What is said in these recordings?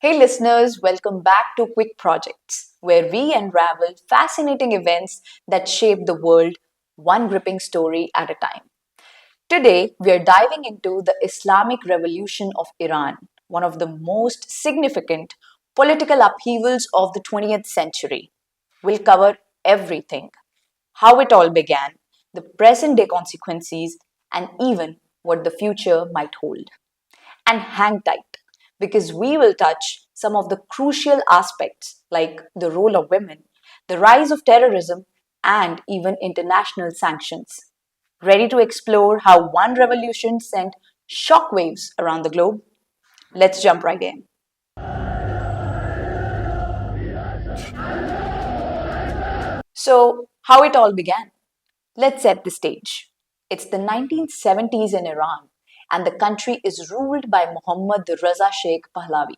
Hey listeners, welcome back to Quick Projects, where we unravel fascinating events that shape the world, one gripping story at a time. Today, we are diving into the Islamic Revolution of Iran, one of the most significant political upheavals of the 20th century. We'll cover everything: how it all began, the present day consequences, and even what the future might hold. And hang tight, because we will touch some of the crucial aspects like the role of women, the rise of terrorism, and even international sanctions. Ready to explore how one revolution sent shockwaves around the globe? Let's jump right in. So, how it all began? Let's set the stage. It's the 1970s in Iran, and the country is ruled by Mohammad the Reza Sheikh Pahlavi.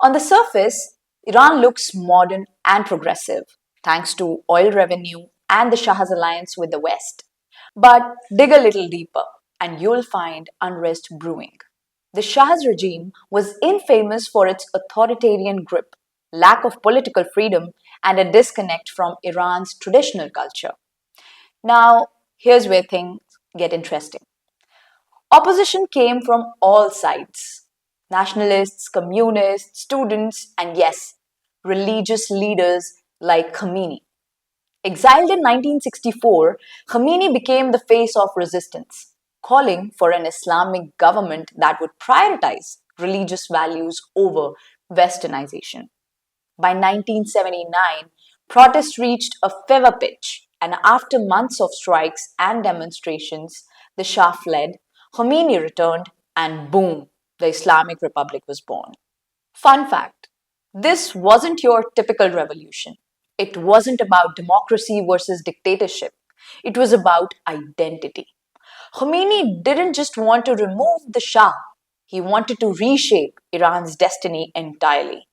On the surface, Iran looks modern and progressive, thanks to oil revenue and the Shah's alliance with the West. But dig a little deeper, and you'll find unrest brewing. The Shah's regime was infamous for its authoritarian grip, lack of political freedom, and a disconnect from Iran's traditional culture. Now, here's where things get interesting. Opposition came from all sides: nationalists, communists, students, and yes, religious leaders like Khomeini. Exiled in 1964, Khomeini became the face of resistance, calling for an Islamic government that would prioritize religious values over westernization. By 1979, protests reached a fever pitch, and after months of strikes and demonstrations, the Shah fled, Khomeini returned, and boom, the Islamic Republic was born. Fun fact: this wasn't your typical revolution. It wasn't about democracy versus dictatorship, it was about identity. Khomeini didn't just want to remove the Shah, he wanted to reshape Iran's destiny entirely.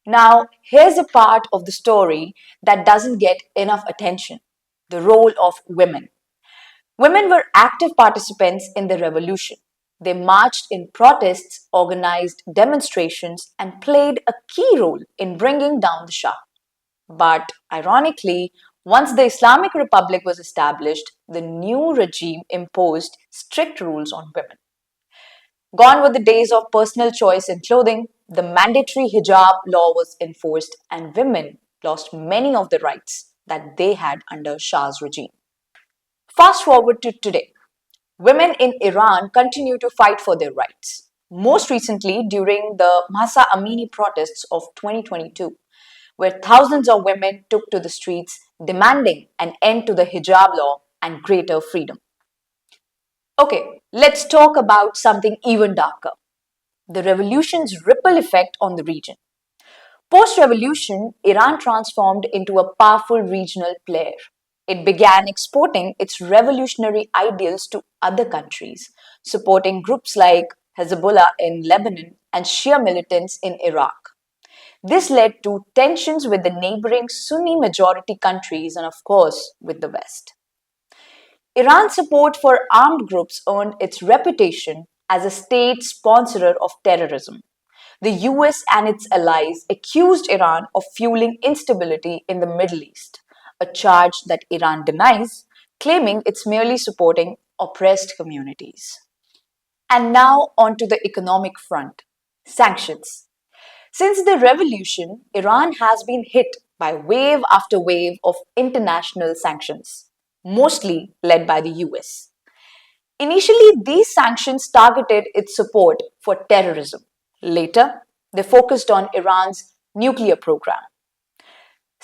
Now, here's a part of the story that doesn't get enough attention: the role of women. Women were active participants in the revolution. They marched in protests, organized demonstrations, and played a key role in bringing down the Shah. But ironically, once the Islamic Republic was established, the new regime imposed strict rules on women. Gone were the days of personal choice in clothing. The mandatory hijab law was enforced, and women lost many of the rights that they had under Shah's regime. Fast forward to today. Women in Iran continue to fight for their rights. Most recently, during the Mahsa Amini protests of 2022, where thousands of women took to the streets demanding an end to the hijab law and greater freedom. Okay, let's talk about something even darker: the revolution's ripple effect on the region. Post revolution, Iran transformed into a powerful regional player. It began exporting its revolutionary ideals to other countries, supporting groups like Hezbollah in Lebanon and Shia militants in Iraq. This led to tensions with the neighboring Sunni majority countries and, of course, with the West. Iran's support for armed groups earned its reputation as a state sponsorer of terrorism. The US and its allies accused Iran of fueling instability in the Middle East, a charge that Iran denies, claiming it's merely supporting oppressed communities. And now, onto the economic front: sanctions. Since the revolution, Iran has been hit by wave after wave of international sanctions, mostly led by the US. Initially, these sanctions targeted its support for terrorism. Later, they focused on Iran's nuclear program.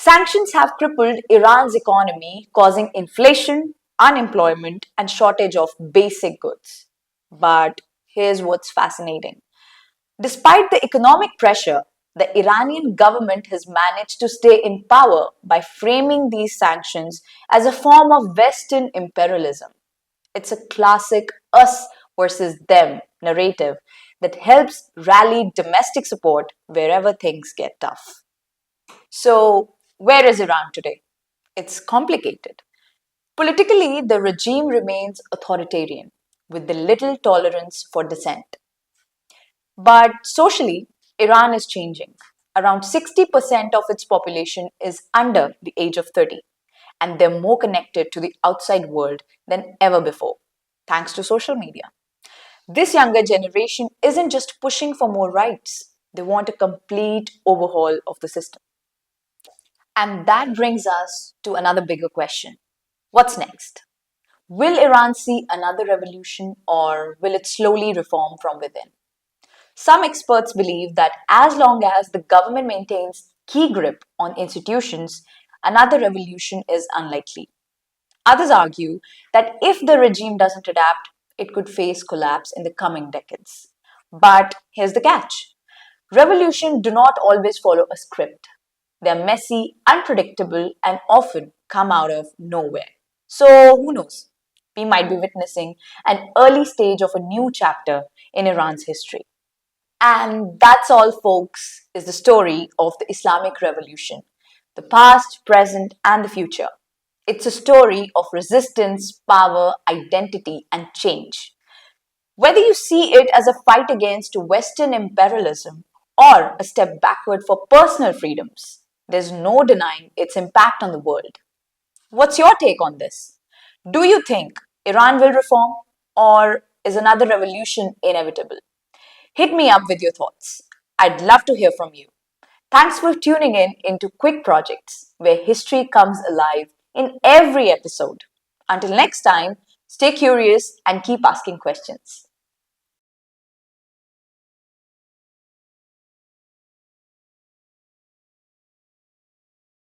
Sanctions have crippled Iran's economy, causing inflation, unemployment, and shortage of basic goods. But here's what's fascinating: despite the economic pressure, the Iranian government has managed to stay in power by framing these sanctions as a form of Western imperialism. It's a classic us versus them narrative that helps rally domestic support wherever things get tough. So, where is Iran today? It's complicated. Politically, the regime remains authoritarian, with the little tolerance for dissent. But socially, Iran is changing. Around 60% of its population is under the age of 30, and they're more connected to the outside world than ever before, thanks to social media. This younger generation isn't just pushing for more rights, they want a complete overhaul of the system. And that brings us to another bigger question. What's next? Will Iran see another revolution or will it slowly reform from within? Some experts believe that as long as the government maintains key grip on institutions, another revolution is unlikely. Others argue that if the regime doesn't adapt, it could face collapse in the coming decades. But here's the catch. Revolutions do not always follow a script. They're messy, unpredictable, and often come out of nowhere. So, who knows? We might be witnessing an early stage of a new chapter in Iran's history. And that's all, folks, is the story of the Islamic Revolution, the past, present, and the future. It's a story of resistance, power, identity, and change. Whether you see it as a fight against Western imperialism or a step backward for personal freedoms, there's no denying its impact on the world. What's your take on this? Do you think Iran will reform or is another revolution inevitable? Hit me up with your thoughts. I'd love to hear from you. Thanks for tuning in into Quick Projects, where history comes alive in every episode. Until next time, stay curious and keep asking questions.